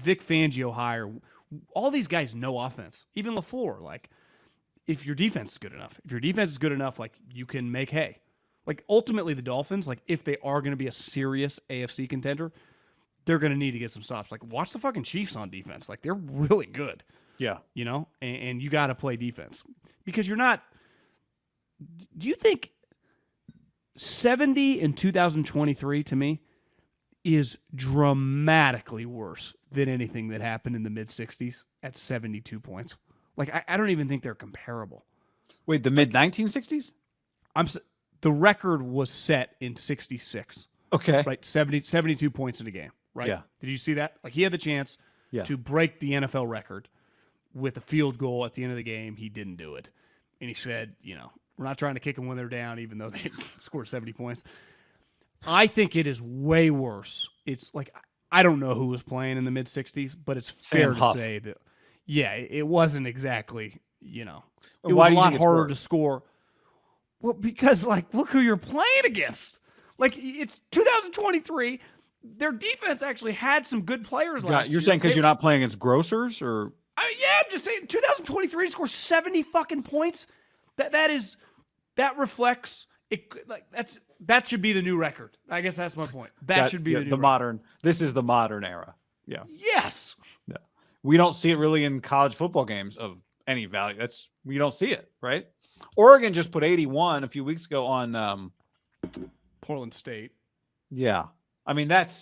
Vic Fangio hire, all these guys know offense. Even LaFleur, like, if your defense is good enough, like, you can make hay. Like, ultimately, the Dolphins, like, if they are going to be a serious AFC contender, they're going to need to get some stops. Like, watch the fucking Chiefs on defense. Like, they're really good. Yeah. You know? And you got to play defense. Because you're not – do you think 70 in 2023, to me, is dramatically worse than anything that happened in the mid-60s at 72 points? Like, I don't even think they're comparable. Wait, the mid-1960s? The record was set in 66. Okay. Right, 72 points in a game, right? Yeah. Did you see that? Like, he had the chance to break the NFL record with a field goal at the end of the game. He didn't do it. And he said, we're not trying to kick them when they're down, even though they scored 70 points. I think it is way worse. It's like, I don't know who was playing in the mid-60s, but it's fair to say that, it wasn't exactly, it was a lot harder to score. Well, because, like, look who you're playing against. Like, it's 2023. Their defense actually had some good players last year. You're saying because you're not playing against grocers? Or I'm just saying 2023 to score 70 fucking points. That reflects it. Like, that should be the new record. I guess that's my point. That should be the new record. Modern. This is the modern era. Yeah. Yes. Yeah. We don't see it really in college football games of any value. We don't see it, right? Oregon just put 81 a few weeks ago on Portland State. Yeah. I mean, that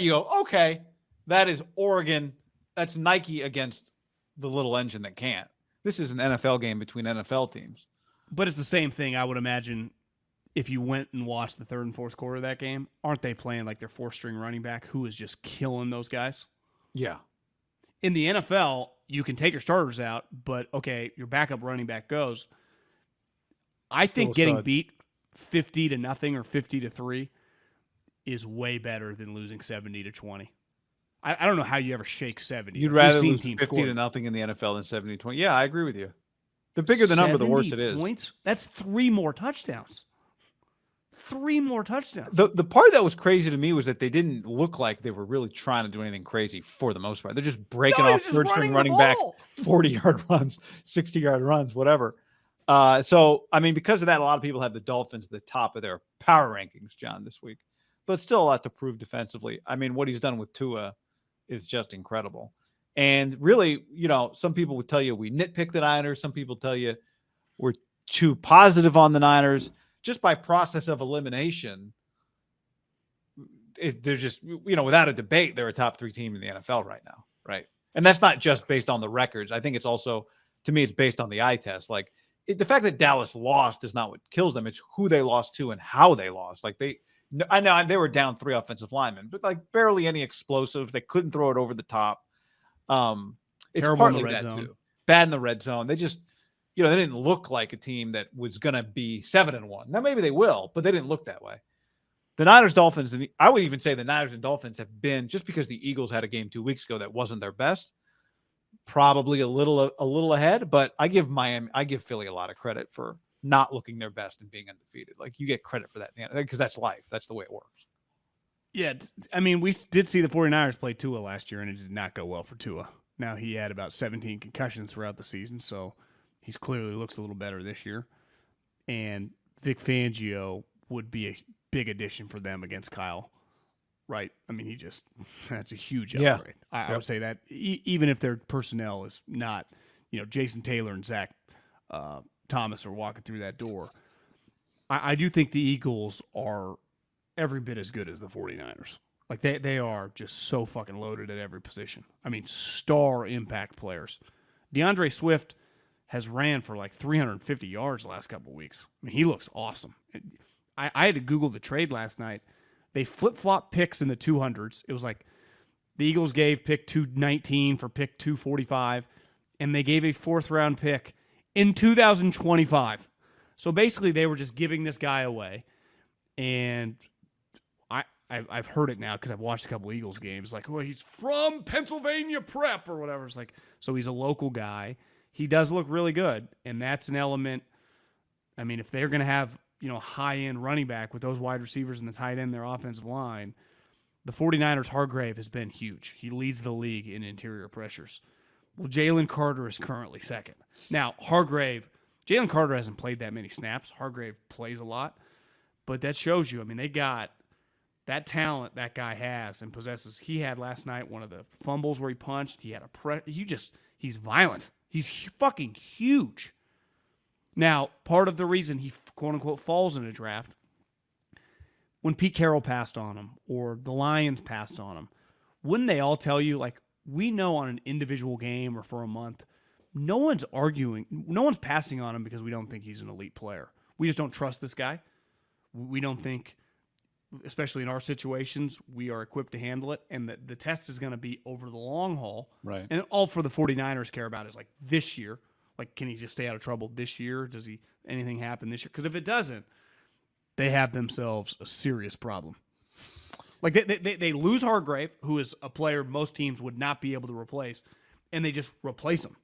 you go, okay, that is Oregon. That's Nike against the little engine that can't. This is an NFL game between NFL teams. But it's the same thing, I would imagine, if you went and watched the third and fourth quarter of that game. Aren't they playing like their fourth-string running back who is just killing those guys? Yeah. In the NFL, you can take your starters out, but, okay, your backup running back goes. I think getting beat 50-0 or 50-3 is way better than losing 70-20. I don't know how you ever shake 70. You'd rather lose 50-0 in the NFL than 70-20. Yeah, I agree with you. The bigger the number, the worse it is. Points? That's 3 more touchdowns. 3 more touchdowns. The part that was crazy to me was that they didn't look like they were really trying to do anything crazy for the most part. They're just breaking off third-string running back 40-yard runs, 60-yard runs, whatever. So, I mean, because of that, a lot of people have the Dolphins at the top of their power rankings, John, this week. But still a lot to prove defensively. I mean, what he's done with Tua is just incredible. And really, some people would tell you we nitpick the Niners. Some people tell you we're too positive on the Niners. Just by process of elimination, they're just, without a debate, they're a top 3 team in the NFL right now, right? And that's not just based on the records. I think it's also, to me, it's based on the eye test. Like, the fact that Dallas lost is not what kills them. It's who they lost to and how they lost. Like, I know they were down 3 offensive linemen, but like barely any explosive. They couldn't throw it over the top. It's partly that too. Bad in the red zone. They just, they didn't look like a team that was going to be 7-1. Now maybe they will, but they didn't look that way. The Niners, Dolphins, and I would even say the Niners and Dolphins have been, just because the Eagles had a game 2 weeks ago that wasn't their best, probably a little ahead. But I give Philly a lot of credit for not looking their best and being undefeated. Like, you get credit for that because that's life. That's the way it works. Yeah, I mean, we did see the 49ers play Tua last year, and it did not go well for Tua. Now, he had about 17 concussions throughout the season, so he's clearly looks a little better this year. And Vic Fangio would be a big addition for them against Kyle, right? I mean, that's a huge upgrade. I would say that even if their personnel is not, Jason Taylor and Zach Thomas are walking through that door. I do think the Eagles are every bit as good as the 49ers. Like, they are just so fucking loaded at every position. I mean, star impact players. DeAndre Swift has ran for like 350 yards the last couple of weeks. I mean, he looks awesome. I had to Google the trade last night. They flip-flop picks in the 200s. It was like the Eagles gave pick 219 for pick 245, and they gave a 4th-round pick in 2025. So basically, they were just giving this guy away. And I've heard it now because I've watched a couple Eagles games. Like, well, he's from Pennsylvania Prep or whatever. It's like, so he's a local guy. He does look really good, and that's an element. I mean, if they're going to have, high-end running back with those wide receivers and the tight end, their offensive line, The 49ers' Hargrave has been huge. He leads the league in interior pressures. Well, Jalen Carter is currently second. Now, Jalen Carter hasn't played that many snaps. Hargrave plays a lot. But that shows you, I mean, they got that talent that guy has and possesses. He had last night one of the fumbles where he punched. He had he's violent. He's fucking huge. Now, part of the reason he, quote-unquote, falls in a draft, when Pete Carroll passed on him or the Lions passed on him, wouldn't they all tell you, like, we know on an individual game or for a month, no one's passing on him because we don't think he's an elite player. We just don't trust this guy. We don't think, especially in our situations, we are equipped to handle it. And the test is going to be over the long haul. Right. And all for the 49ers care about is like this year. Like, can he just stay out of trouble this year? Does anything happen this year? Because if it doesn't, they have themselves a serious problem. Like, they lose Hargrave, who is a player most teams would not be able to replace, and they just replace him.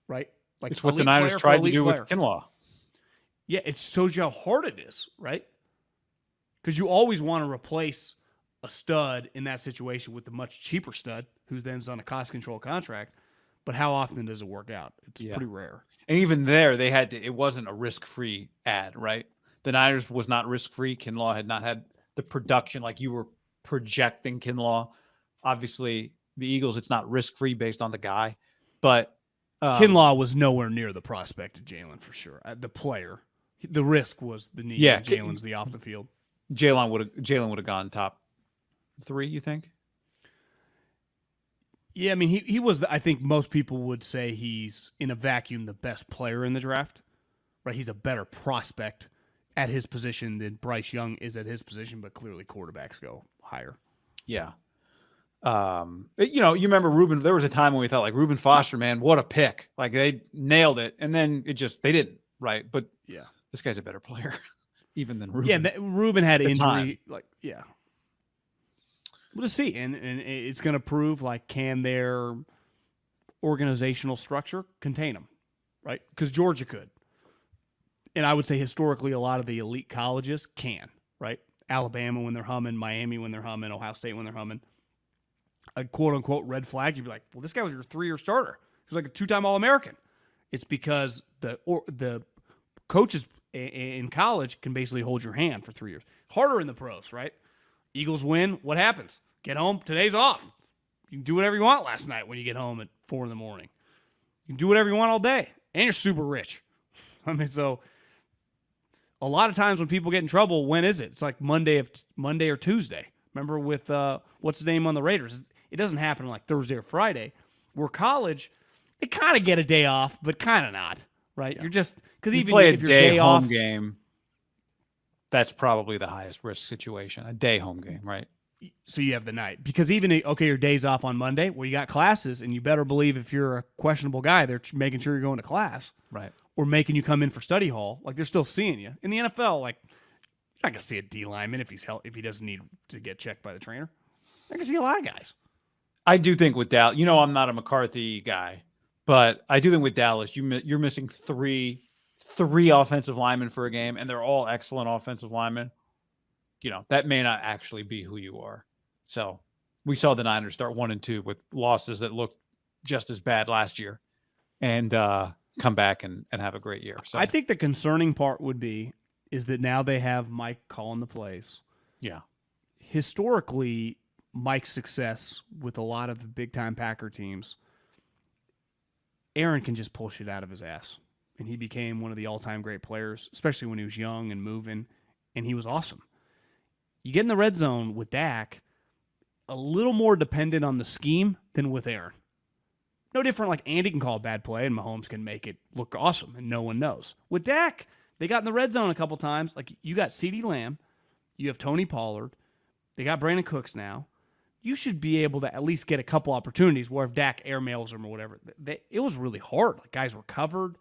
Right? Like, it's what the Niners tried to do with Kinlaw. Yeah, it shows you how hard it is, right? Because you always want to replace a stud in that situation with a much cheaper stud who then's on a cost control contract. But how often does it work out? It's pretty rare. And even there, it wasn't a risk-free ad, right? The Niners was not risk-free. Kinlaw had not had the production like you were projecting Kinlaw. Obviously, the Eagles, it's not risk-free based on the guy. But Kinlaw was nowhere near the prospect of Jalen for sure. The player. The risk was the knee. Yeah, Jalen's the off the field. Jalen would have gone top 3, you think? Yeah, I mean, he was, I think most people would say he's, in a vacuum, the best player in the draft. Right? He's a better prospect at his position than Bryce Young is at his position, but clearly quarterbacks go higher. Yeah. You remember Reuben, there was a time when we thought, like, Reuben Foster, man, what a pick. Like, they nailed it, and then they didn't, right? But yeah, this guy's a better player even than Reuben. Yeah, Reuben had injury. Time. Like, yeah. We'll just see. And it's going to prove, like, can their organizational structure contain them, right? Because Georgia could. And I would say historically a lot of the elite colleges can, right? Alabama when they're humming, Miami when they're humming, Ohio State when they're humming. A quote-unquote red flag, you'd be like, well, this guy was your 3-year starter. He was like a 2-time All-American. It's because the coaches in college can basically hold your hand for 3 years. Harder in the pros, right? Eagles win. What happens? Get home. Today's off. You can do whatever you want last night when you get home at 4 in the morning. You can do whatever you want all day. And you're super rich. I mean, so a lot of times when people get in trouble, when is it? It's like Monday or Tuesday. Remember with what's his name on the Raiders? It doesn't happen like Thursday or Friday. Where college, they kind of get a day off, but kind of not, right? Yeah. You're just because even play if a day home game, that's probably the highest risk situation. A day home game, right? So you have the night because even your day's off on Monday. Well, you got classes, and you better believe if you're a questionable guy, they're making sure you're going to class, right? Or making you come in for study hall. Like they're still seeing you in the NFL. Like you're not gonna see a D lineman if he doesn't need to get checked by the trainer. I can see a lot of guys. I do think with Dallas, I'm not a McCarthy guy, but I do think with Dallas, you're missing three offensive linemen for a game, and they're all excellent offensive linemen. That may not actually be who you are. So we saw the Niners start 1-2 with losses that looked just as bad last year and come back and have a great year. So I think the concerning part is that now they have Mike calling the plays. Yeah. Historically, Mike's success with a lot of the big-time Packer teams, Aaron can just pull shit out of his ass. And he became one of the all-time great players, especially when he was young and moving, and he was awesome. You get in the red zone with Dak, a little more dependent on the scheme than with Aaron. No different, like Andy can call a bad play and Mahomes can make it look awesome and no one knows. With Dak, they got in the red zone a couple times. Like you got CeeDee Lamb, you have Tony Pollard, they got Brandon Cooks now. You should be able to at least get a couple opportunities where if Dak airmails them or whatever, it was really hard. Like guys were covered.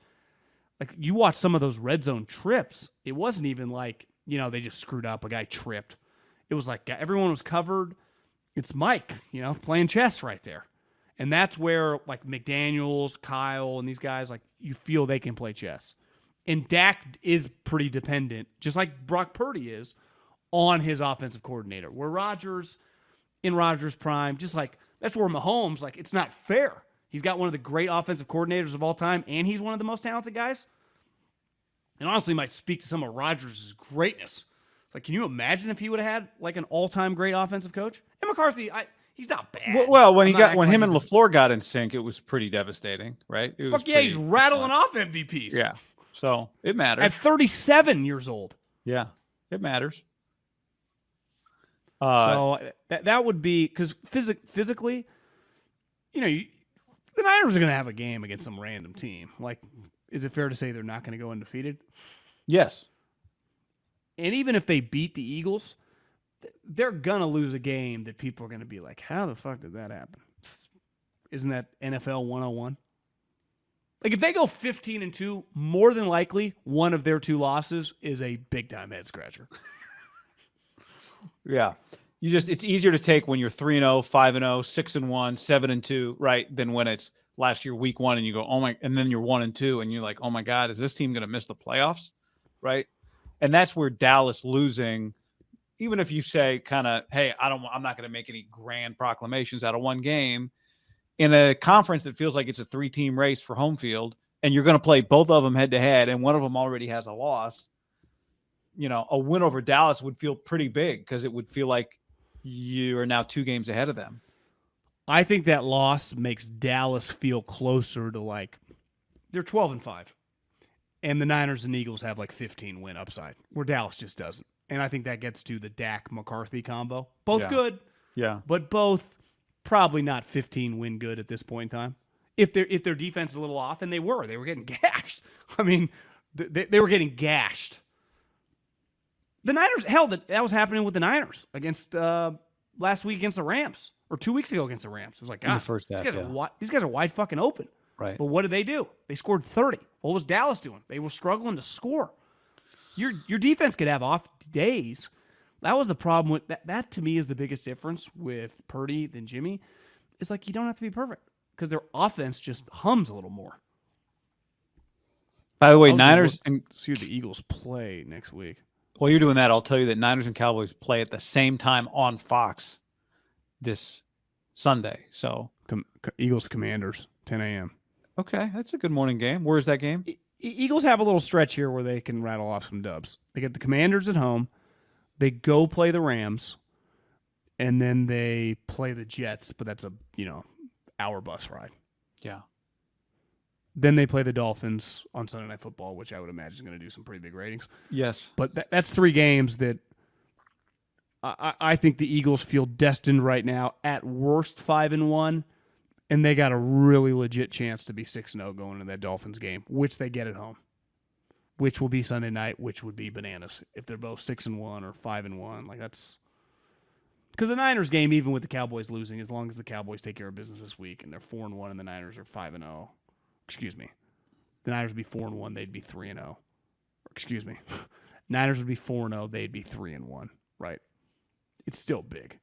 Like you watch some of those red zone trips, it wasn't even like, they just screwed up, a guy tripped. It was like everyone was covered. It's Mike, playing chess right there. And that's where like McDaniels, Kyle, and these guys, like you feel they can play chess. And Dak is pretty dependent, just like Brock Purdy is, on his offensive coordinator. Where Rodgers, in Rodgers' prime, just like that's where Mahomes, like it's not fair. He's got one of the great offensive coordinators of all time, and he's one of the most talented guys. And honestly, might speak to some of Rodgers' greatness. It's like, can you imagine if he would have had like an all-time great offensive coach? And McCarthy, he's not bad. Well, when him and LaFleur got in sync, it was pretty devastating, right? Fuck yeah, he's rattling off MVPs. Yeah, so it matters. At 37 years old. Yeah, it matters. So that would be because physically, the Niners are going to have a game against some random team. Like, is it fair to say they're not going to go undefeated? Yes. And even if they beat the Eagles, they're going to lose a game that people are going to be like, how the fuck did that happen? Isn't that NFL 101? Like, if they go 15-2, more than likely, one of their 2 losses is a big-time head-scratcher. Yeah. It's easier to take when you're 3-0, 5-0, 6-1, 7-2, right? Than when it's last year, week 1, and you go, oh my, and then you're 1-2, and you're like, oh my God, is this team going to miss the playoffs? Right. And that's where Dallas losing, even if you say kind of, hey, I'm not going to make any grand proclamations out of one game in a conference that feels like it's a 3-team race for home field, and you're going to play both of them head to head, and one of them already has a loss. A win over Dallas would feel pretty big because it would feel like you are now 2 games ahead of them. I think that loss makes Dallas feel closer to like they're 12-5. And the Niners and Eagles have like 15 win upside, where Dallas just doesn't. And I think that gets to the Dak McCarthy combo. Both good. Yeah. But both probably not 15 win good at this point in time. If their defense is a little off, and they were getting gashed. I mean, they were getting gashed. The Niners, hell, that was happening with the Niners against last week against the Rams, or 2 weeks ago against the Rams. It was like, God, the first half, these guys are wide fucking open. Right. But what did they do? They scored 30. What was Dallas doing? They were struggling to score. Your defense could have off days. That was the problem with that. That to me is the biggest difference with Purdy than Jimmy. It's like you don't have to be perfect because their offense just hums a little more. By the way, Niners and see who the Eagles play next week. While you're doing that, I'll tell you that Niners and Cowboys play at the same time on Fox this Sunday. So Eagles Commanders, 10 a.m. Okay, that's a good morning game. Where's that game? Eagles have a little stretch here where they can rattle off some dubs. They get the Commanders at home. They go play the Rams, and then they play the Jets, but that's a hour bus ride. Yeah. Then they play the Dolphins on Sunday Night Football, which I would imagine is going to do some pretty big ratings. Yes. But that's 3 games that I think the Eagles feel destined right now at worst 5-1. And they got a really legit chance to be 6-0 going into that Dolphins game, which they get at home, which will be Sunday night, which would be bananas if they're both 6-1 or 5-1. Like that's because the Niners game, even with the Cowboys losing, as long as the Cowboys take care of business this week and they're 4-1 and the Niners are 5-0. Excuse me, the Niners would be 4-1, they'd be 3-0. Excuse me, Niners would be 4-0, they'd be 3-1. Right? It's still big.